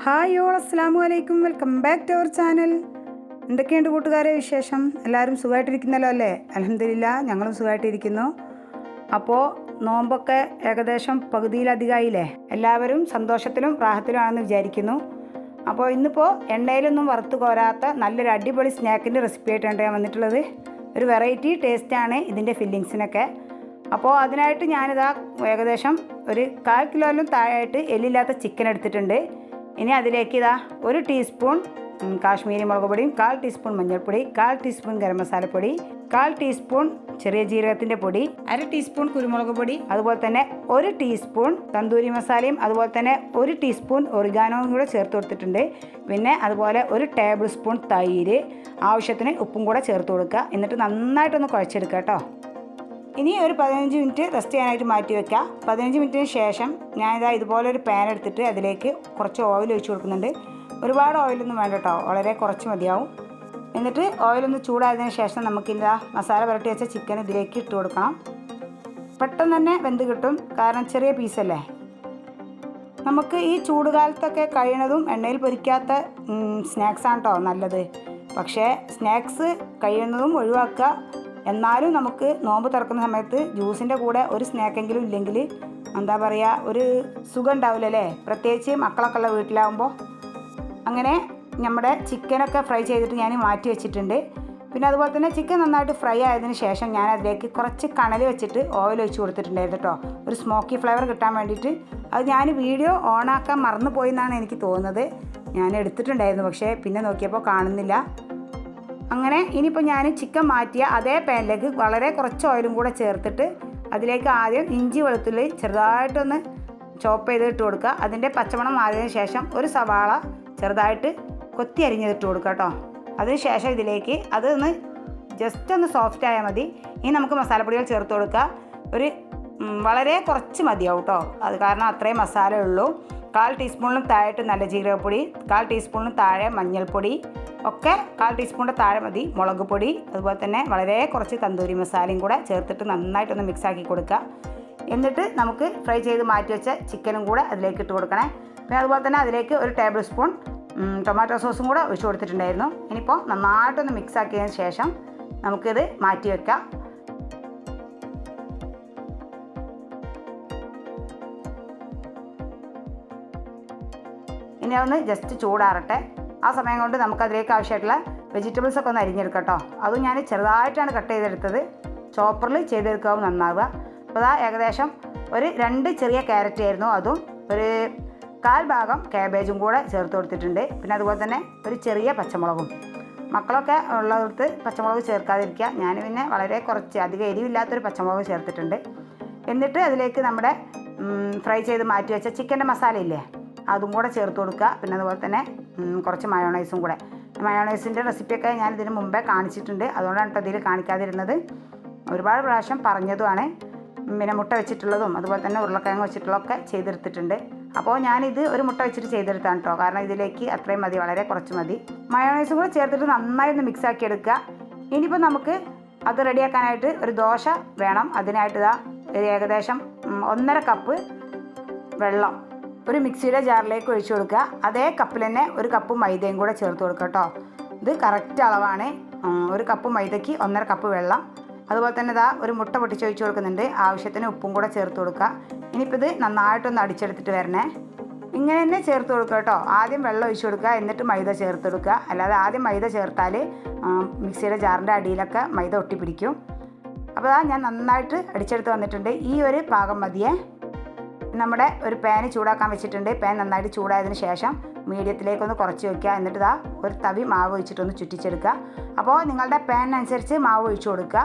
Hi all, അസ്സലാമു അലൈക്കും. Welcome back to our channel. എന്തൊക്കെയുണ്ട് കൂട്ടുകാരെ വിശേഷം? എല്ലാവരും സുഖമായിട്ടിരിക്കുന്നല്ലോ അല്ലേ? അൽഹംദുലില്ലാ, ഞങ്ങളും സുഖമായിട്ടിരിക്കുന്നു. അപ്പോൾ നോമ്പൊക്കെ ഏകദേശം പകുതിയിലധികമായില്ലേ? എല്ലാവരും സന്തോഷത്തിലും റാഹത്തിലുമാണെന്ന് വിചാരിക്കുന്നു. അപ്പോൾ ഇന്നിപ്പോൾ എണ്ണയിലൊന്നും വറുത്ത് കോരാത്ത നല്ലൊരു അടിപൊളി സ്നാക്കിൻ്റെ റെസിപ്പി ആയിട്ടാണ് ഞാൻ വന്നിട്ടുള്ളത്. ഒരു വെറൈറ്റി ടേസ്റ്റാണ് ഇതിൻ്റെ ഫില്ലിങ്സിനൊക്കെ. അപ്പോൾ അതിനായിട്ട് ഞാനിതാ ഏകദേശം ഒരു 1/4 കിലോയിലും താഴെയായിട്ട് എല്ലില്ലാത്ത ചിക്കൻ എടുത്തിട്ടുണ്ട്. ഇനി അതിലേക്ക് ഇതാ 1 ടീസ്പൂൺ കാശ്മീരി മുളക് പൊടിയും, 1/4 ടീസ്പൂൺ മഞ്ഞൾപ്പൊടി, 1/4 ടീസ്പൂൺ ഗരം മസാലപ്പൊടി, 1/4 ടീസ്പൂൺ ചെറിയ ജീരകത്തിൻ്റെ പൊടി, 1/2 ടീസ്പൂൺ കുരുമുളക് പൊടി, അതുപോലെ തന്നെ 1 ടീസ്പൂൺ തന്തൂരി മസാലയും, അതുപോലെ തന്നെ 1 ടീസ്പൂൺ ഒറിഗാനോയും കൂടെ ചേർത്ത് കൊടുത്തിട്ടുണ്ട്. പിന്നെ അതുപോലെ 1 ടേബിൾ സ്പൂൺ തൈര്, ആവശ്യത്തിന് ഉപ്പും കൂടെ ചേർത്ത് കൊടുക്കുക. എന്നിട്ട് നന്നായിട്ടൊന്ന് കുഴച്ചെടുക്കുക കേട്ടോ. ഇനി ഒരു 15 മിനിറ്റ് റെസ്റ്റ് ചെയ്യാനായിട്ട് മാറ്റി വയ്ക്കുക. 15 മിനിറ്റിന് ശേഷം ഞാനിതാ ഇതുപോലെ ഒരു പാൻ എടുത്തിട്ട് അതിലേക്ക് കുറച്ച് ഓയിൽ ഒഴിച്ച് കൊടുക്കുന്നുണ്ട്. ഒരുപാട് ഓയിലൊന്നും വേണ്ട കേട്ടോ, വളരെ കുറച്ച് മതിയാവും. എന്നിട്ട് ഓയിലൊന്ന് ചൂടായതിനു ശേഷം നമുക്കിതാ മസാല പുരട്ടി വെച്ച ചിക്കൻ ഇതിലേക്ക് ഇട്ട് കൊടുക്കണം. പെട്ടെന്ന് തന്നെ വെന്ത് കിട്ടും, കാരണം ചെറിയ പീസല്ലേ. നമുക്ക് ഈ ചൂടുകാലത്തൊക്കെ കഴിയണതും എണ്ണയിൽ പൊരിക്കാത്ത സ്നാക്സാണ് കേട്ടോ നല്ലത്. പക്ഷേ സ്നാക്സ് കഴിയുന്നതും ഒഴിവാക്കുക. എന്നാലും നമുക്ക് നോമ്പ് തുറക്കുന്ന സമയത്ത് ജ്യൂസിൻ്റെ കൂടെ ഒരു സ്നാക്കെങ്കിലും ഇല്ലെങ്കിൽ എന്താ പറയുക, ഒരു സുഖം ഉണ്ടാവില്ലല്ലേ, പ്രത്യേകിച്ച് മക്കളൊക്കെ ഉള്ള വീട്ടിലാകുമ്പോൾ. അങ്ങനെ നമ്മുടെ ചിക്കനൊക്കെ ഫ്രൈ ചെയ്തിട്ട് ഞാൻ മാറ്റി വെച്ചിട്ടുണ്ട്. പിന്നെ അതുപോലെ തന്നെ ചിക്കൻ നന്നായിട്ട് ഫ്രൈ ആയതിനു ശേഷം ഞാൻ അതിലേക്ക് കുറച്ച് കണൽ വെച്ചിട്ട് ഓയിൽ ഒഴിച്ച് കൊടുത്തിട്ടുണ്ടായിരുന്നു കേട്ടോ, ഒരു സ്മോക്കി ഫ്ലേവർ കിട്ടാൻ വേണ്ടിയിട്ട്. അത് ഞാൻ വീഡിയോ ഓണാക്കാൻ മറന്നു പോയി എന്നാണ് എനിക്ക് തോന്നുന്നത്. ഞാൻ എടുത്തിട്ടുണ്ടായിരുന്നു, പക്ഷേ പിന്നെ നോക്കിയപ്പോൾ കാണുന്നില്ല. അങ്ങനെ ഇനിയിപ്പോൾ ഞാൻ ചിക്കൻ മാറ്റിയ അതേ പാനിലേക്ക് വളരെ കുറച്ച് ഓയിലും കൂടെ ചേർത്തിട്ട് അതിലേക്ക് ആദ്യം ഇഞ്ചി വെളുത്തുള്ളി ചെറുതായിട്ടൊന്ന് ചോപ്പ് ചെയ്ത് ഇട്ട് കൊടുക്കുക. അതിൻ്റെ പച്ചമണം മാറിയതിന് ശേഷം ഒരു സവാള ചെറുതായിട്ട് കൊത്തി അരിഞ്ഞിട്ട് കൊടുക്കുക കേട്ടോ. അതിന് ശേഷം ഇതിലേക്ക് അതൊന്ന് ജസ്റ്റ് ഒന്ന് സോഫ്റ്റ് ആയാൽ മതി. ഇനി നമുക്ക് മസാലപ്പൊടികൾ ചേർത്ത് കൊടുക്കുക. ഒരു വളരെ കുറച്ച് മതിയാവും കേട്ടോ, അത് കാരണം അത്രയും മസാല ഉള്ളൂ. 1/4 ടീസ്പൂണിലും താഴെയിട്ട് നല്ല ജീരകപ്പൊടി, 1/4 ടീസ്പൂണിലും താഴെ മഞ്ഞൾപ്പൊടി, ഒക്കെ 1/4 ടീസ്പൂണിൻ്റെ താഴെ മതി മുളക് പൊടി, അതുപോലെ തന്നെ വളരെ കുറച്ച് തന്തൂരി മസാലയും കൂടെ ചേർത്തിട്ട് നന്നായിട്ടൊന്ന് മിക്സാക്കി കൊടുക്കുക. എന്നിട്ട് നമുക്ക് ഫ്രൈ ചെയ്ത് മാറ്റി വെച്ച ചിക്കനും കൂടെ അതിലേക്ക് ഇട്ട് കൊടുക്കണേ. പിന്നെ അതുപോലെ തന്നെ അതിലേക്ക് 1 ടേബിൾ സ്പൂൺ ടൊമാറ്റോ സോസും കൂടെ ഒഴിച്ച് കൊടുത്തിട്ടുണ്ടായിരുന്നു. ഇനിയിപ്പോൾ നന്നായിട്ടൊന്ന് മിക്സാക്കിയതിന് ശേഷം നമുക്കിത് മാറ്റി വെക്കാം. ഇനി ഒന്ന് ജസ്റ്റ് ചൂടാറട്ടെ. ആ സമയം കൊണ്ട് നമുക്കതിലേക്ക് ആവശ്യമായിട്ടുള്ള വെജിറ്റബിൾസൊക്കെ ഒന്ന് അരിഞ്ഞെടുക്കാം കേട്ടോ. അതും ഞാൻ ചെറുതായിട്ടാണ് കട്ട് ചെയ്തെടുത്തത്, ചോപ്പറിൽ ചെയ്തെടുക്കാവും നന്നാവുക. അപ്പോൾ അതാ ഏകദേശം ഒരു 2 ചെറിയ ക്യാരറ്റ് ആയിരുന്നു, അതും ഒരു 1/4 ഭാഗം ക്യാബേജും കൂടെ ചേർത്ത് കൊടുത്തിട്ടുണ്ട്. പിന്നെ അതുപോലെ തന്നെ ഒരു ചെറിയ പച്ചമുളകും. മക്കളൊക്കെ ഉള്ളിടത്ത് പച്ചമുളക് ചേർക്കാതിരിക്കുക. ഞാൻ പിന്നെ വളരെ കുറച്ച് അധികം എരിവില്ലാത്തൊരു പച്ചമുളക് ചേർത്തിട്ടുണ്ട്. എന്നിട്ട് അതിലേക്ക് നമ്മുടെ ഫ്രൈ ചെയ്ത് മാറ്റി വെച്ച ചിക്കൻ്റെ മസാല ഇല്ലേ, അതും കൂടെ ചേർത്ത് കൊടുക്കുക. പിന്നെ അതുപോലെ തന്നെ കുറച്ച് മയോണൈസും കൂടെ. മയോണൈസിൻ്റെ റെസിപ്പിയൊക്കെ ഞാൻ ഇതിന് മുമ്പേ കാണിച്ചിട്ടുണ്ട്, അതുകൊണ്ടാണ് കേട്ടോ ഇതിൽ കാണിക്കാതിരുന്നത്. ഒരുപാട് പ്രാവശ്യം പറഞ്ഞതുമാണ്. പിന്നെ മുട്ട വെച്ചിട്ടുള്ളതും അതുപോലെ തന്നെ ഉരുളക്കിഴങ്ങ് വെച്ചിട്ടുള്ളതൊക്കെ ചെയ്തെടുത്തിട്ടുണ്ട്. അപ്പോൾ ഞാനിത് ഒരു മുട്ട വെച്ചിട്ട് ചെയ്തെടുത്താണ് കേട്ടോ, കാരണം ഇതിലേക്ക് അത്രയും മതി, വളരെ കുറച്ച് മതി. മയോണൈസും കൂടെ ചേർത്തിട്ട് നന്നായി ഒന്ന് മിക്സാക്കി എടുക്കുക. ഇനിയിപ്പോൾ നമുക്ക് അത് റെഡിയാക്കാനായിട്ട് ഒരു ദോശ വേണം. അതിനായിട്ട് ഇതാ ഏകദേശം 1.5 കപ്പ് വെള്ളം ഒരു മിക്സിയുടെ ജാറിലേക്ക് ഒഴിച്ചു കൊടുക്കുക. അതേ കപ്പിൽ തന്നെ 1 കപ്പ് മൈദയും കൂടെ ചേർത്ത് കൊടുക്കുക കേട്ടോ. ഇത് കറക്റ്റ് അളവാണ്. 1 കപ്പ് മൈദയ്ക്ക് 1.5 കപ്പ് വെള്ളം. അതുപോലെ തന്നെ ഇതാ ഒരു മുട്ട പൊട്ടിച്ചൊഴിച്ച് കൊടുക്കുന്നുണ്ട്. ആവശ്യത്തിന് ഉപ്പും കൂടെ ചേർത്ത് കൊടുക്കുക. ഇനിയിപ്പോൾ ഇത് നന്നായിട്ടൊന്ന് അടിച്ചെടുത്തിട്ട് വരണേ. ഇങ്ങനെ തന്നെ ചേർത്ത് കൊടുക്കുക കേട്ടോ. ആദ്യം വെള്ളം ഒഴിച്ച് കൊടുക്കുക, എന്നിട്ട് മൈദ ചേർത്ത് കൊടുക്കുക. അല്ലാതെ ആദ്യം മൈദ ചേർത്താൽ മിക്സിയുടെ ജാറിൻ്റെ അടിയിലൊക്കെ മൈദ ഒട്ടിപ്പിടിക്കും. അപ്പോൾ ഞാൻ നന്നായിട്ട് അടിച്ചെടുത്ത് വന്നിട്ടുണ്ട്. ഈ ഒരു പാകം മതിയേ. നമ്മുടെ ഒരു പാന് ചൂടാക്കാൻ വെച്ചിട്ടുണ്ട്. പാൻ നന്നായിട്ട് ചൂടായതിന് ശേഷം മീഡിയത്തിലേക്കൊന്ന് കുറച്ച് വയ്ക്കുക. എന്നിട്ട് ഇതാ ഒരു തവി മാവ് ഒഴിച്ചിട്ടൊന്ന് ചുറ്റിച്ചെടുക്കുക. അപ്പോൾ നിങ്ങളുടെ പാനിനനുസരിച്ച് മാവ് ഒഴിച്ചു കൊടുക്കുക.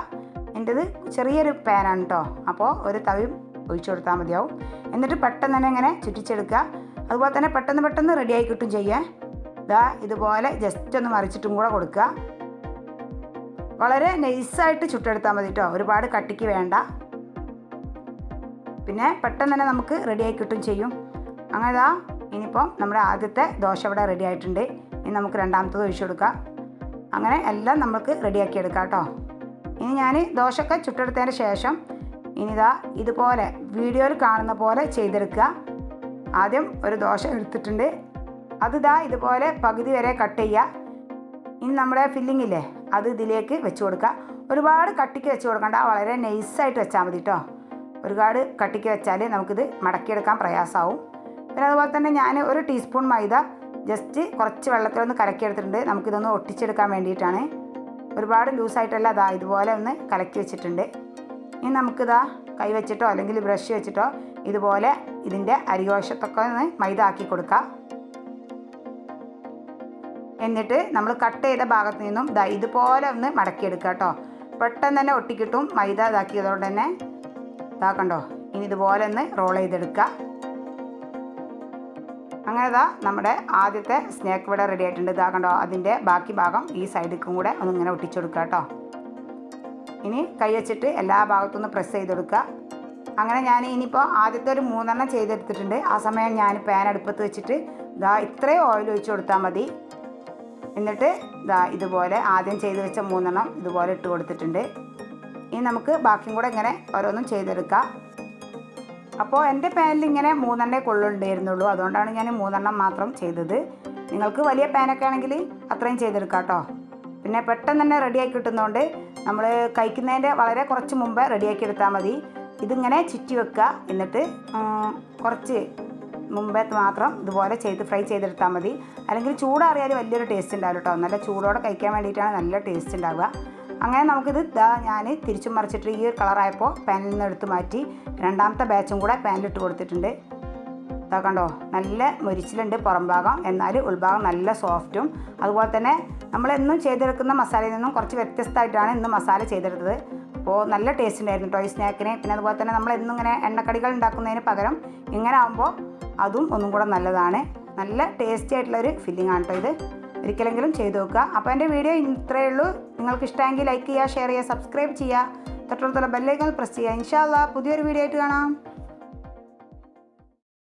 എൻ്റെത് ചെറിയൊരു പാനാണ് കേട്ടോ, അപ്പോൾ ഒരു തവി ഒഴിച്ചു കൊടുത്താൽ മതിയാവും. എന്നിട്ട് പെട്ടെന്ന് തന്നെ ഇങ്ങനെ ചുറ്റിച്ചെടുക്കുക. അതുപോലെ തന്നെ പെട്ടെന്ന് റെഡിയായി കിട്ടും ചെയ്യാൻ. ഇതാ ഇതുപോലെ ജസ്റ്റ് ഒന്ന് മറിച്ചിട്ടും കൂടെ കൊടുക്കുക. വളരെ നൈസായിട്ട് ചുട്ടെടുത്താൽ മതി കേട്ടോ, ഒരുപാട് കട്ടിക്ക് വേണ്ട. പിന്നെ പെട്ടെന്ന് തന്നെ നമുക്ക് റെഡിയായി കിട്ടും ചെയ്യും. അങ്ങനെ ഇനിയിപ്പോൾ നമ്മുടെ ആദ്യത്തെ ദോശ ഇവിടെ റെഡി ആയിട്ടുണ്ട്. ഇനി നമുക്ക് രണ്ടാമത്തത് ഒഴിച്ചു കൊടുക്കാം. അങ്ങനെ എല്ലാം നമുക്ക് റെഡിയാക്കി എടുക്കാം കേട്ടോ. ഇനി ഞാൻ ദോശയൊക്കെ ചുട്ടെടുത്തതിന് ശേഷം ഇനിതാ ഇതുപോലെ വീഡിയോയിൽ കാണുന്ന പോലെ ചെയ്തെടുക്കുക. ആദ്യം ഒരു ദോശ എടുത്തിട്ടുണ്ട്, അത് ഇതുപോലെ പകുതി വരെ കട്ട് ചെയ്യുക. ഇനി നമ്മുടെ ഫില്ലിംഗ് ഇല്ലേ അത് ഇതിലേക്ക് വെച്ച് കൊടുക്കുക. ഒരുപാട് കട്ടിക്ക് വെച്ച് കൊടുക്കണ്ട, വളരെ നൈസായിട്ട് വെച്ചാൽ മതി കേട്ടോ. ഒരുപാട് കട്ടിക്ക് വെച്ചാൽ നമുക്കിത് മടക്കിയെടുക്കാൻ പ്രയാസമാവും. പിന്നെ അതുപോലെ തന്നെ ഞാൻ 1 ടീസ്പൂൺ മൈദ ജസ്റ്റ് കുറച്ച് വെള്ളത്തിലൊന്ന് കലക്കിയെടുത്തിട്ടുണ്ട്. നമുക്കിതൊന്ന് ഒട്ടിച്ചെടുക്കാൻ വേണ്ടിയിട്ടാണ്. ഒരുപാട് ലൂസായിട്ടല്ല, ഇതുപോലെ ഒന്ന് കലക്കി വെച്ചിട്ടുണ്ട്. ഇനി നമുക്കിതാ കൈ വെച്ചിട്ടോ അല്ലെങ്കിൽ ബ്രഷ് വെച്ചിട്ടോ ഇതുപോലെ ഇതിൻ്റെ അരികോശത്തൊക്കെ ഒന്ന് മൈദ ആക്കി കൊടുക്കാം. എന്നിട്ട് നമ്മൾ കട്ട് ചെയ്ത ഭാഗത്ത് നിന്നും ഇതുപോലെ ഒന്ന് മടക്കിയെടുക്കുക കേട്ടോ. പെട്ടെന്ന് തന്നെ ഒട്ടിക്കിട്ടും മൈദ ഇതാക്കിയതുകൊണ്ട് തന്നെ. കണ്ടോ, ഇനി ഇതുപോലെ ഒന്ന് റോൾ ചെയ്തെടുക്കുക. അങ്ങനെ നമ്മുടെ ആദ്യത്തെ സ്നാക്ക് ഇവിടെ റെഡി ആയിട്ടുണ്ട്. കണ്ടോ, അതിൻ്റെ ബാക്കി ഭാഗം ഈ സൈഡിലേക്കും കൂടെ ഒന്നിങ്ങനെ ഒട്ടിച്ചു കൊടുക്കുക കേട്ടോ. ഇനി കൈ വെച്ചിട്ട് എല്ലാ ഭാഗത്തും ഒന്ന് പ്രസ് ചെയ്ത് കൊടുക്കുക. അങ്ങനെ ഞാൻ ഇനിയിപ്പോൾ ആദ്യത്തെ ഒരു 3 ചെയ്തെടുത്തിട്ടുണ്ട്. ആ സമയം ഞാൻ പാൻ അടുപ്പത്ത് വെച്ചിട്ട് ഇത്രയും ഓയിൽ ഒഴിച്ച് കൊടുത്താൽ മതി. എന്നിട്ട് ഇതുപോലെ ആദ്യം ചെയ്ത് വെച്ച 3 ഇതുപോലെ ഇട്ട് കൊടുത്തിട്ടുണ്ട്. ഇനി നമുക്ക് ബാക്കിയും കൂടെ ഇങ്ങനെ ഓരോന്നും ചെയ്തെടുക്കാം. അപ്പോൾ എൻ്റെ പാനിൽ ഇങ്ങനെ 3 കൊള്ളുണ്ടായിരുന്നുള്ളൂ, അതുകൊണ്ടാണ് ഞാൻ 3 മാത്രം ചെയ്തത്. നിങ്ങൾക്ക് വലിയ പാനൊക്കെ ആണെങ്കിൽ അത്രയും ചെയ്തെടുക്കാം കേട്ടോ. പിന്നെ പെട്ടെന്ന് തന്നെ റെഡിയാക്കി കിട്ടുന്നതുകൊണ്ട് നമ്മൾ കഴിക്കുന്നതിൻ്റെ വളരെ കുറച്ച് മുമ്പേ റെഡിയാക്കി എടുത്താൽ മതി. ഇതിങ്ങനെ ചുറ്റി വെക്കുക. എന്നിട്ട് കുറച്ച് മുമ്പേ മാത്രം ഇതുപോലെ ഫ്രൈ ചെയ്തെടുത്താൽ മതി. അല്ലെങ്കിൽ ചൂടാറിയാൽ വലിയൊരു ടേസ്റ്റ് ഉണ്ടാവില്ല കേട്ടോ. നല്ല ചൂടോടെ കഴിക്കാൻ വേണ്ടിയിട്ടാണ് നല്ല ടേസ്റ്റ് ഉണ്ടാവുക. അങ്ങനെ നമുക്കിത് ഞാൻ തിരിച്ചും മറിച്ചിട്ട് ഈ ഒരു കളറായപ്പോൾ പാനിൽ നിന്ന് എടുത്ത് മാറ്റി രണ്ടാമത്തെ ബാച്ചും കൂടെ പാനിലിട്ട് കൊടുത്തിട്ടുണ്ട്. കണ്ടോ, നല്ല മൊരിച്ചിലുണ്ട് പുറം ഭാഗം, എന്നാൽ ഉൾഭാഗം നല്ല സോഫ്റ്റും. അതുപോലെ തന്നെ നമ്മളെന്നും ചെയ്തെടുക്കുന്ന മസാലയിൽ നിന്നും കുറച്ച് വ്യത്യസ്തമായിട്ടാണ് ഇന്ന് മസാല ചെയ്തെടുത്തത്. അപ്പോൾ നല്ല ടേസ്റ്റ് ഉണ്ടായിരുന്നു കേട്ടോ ഈ സ്നാക്കിന്. പിന്നെ അതുപോലെ തന്നെ നമ്മളെന്നും ഇങ്ങനെ എണ്ണക്കടികൾ ഉണ്ടാക്കുന്നതിന് പകരം ഇങ്ങനെ ആകുമ്പോൾ അതും ഒന്നും കൂടെ നല്ലതാണ്. നല്ല ടേസ്റ്റി ആയിട്ടുള്ളൊരു ഫില്ലിംഗ് ആണ് കേട്ടോ ഇത്. ഒരിക്കലെങ്കിലും ചെയ്ത് നോക്കുക. അപ്പോൾ എൻ്റെ വീഡിയോ ഇത്രയേ ഉള്ളൂ. നിങ്ങൾക്ക് ഇഷ്ടമെങ്കിൽ ലൈക്ക് ചെയ്യുക, ഷെയർ ചെയ്യുക, സബ്സ്ക്രൈബ് ചെയ്യുക, തൊട്ടടുത്തുള്ള ബെല്ലൈക്കൺ പ്രസ് ചെയ്യുക. ഇൻഷാ അല്ലാഹ് പുതിയൊരു വീഡിയോ ആയിട്ട് കാണാം.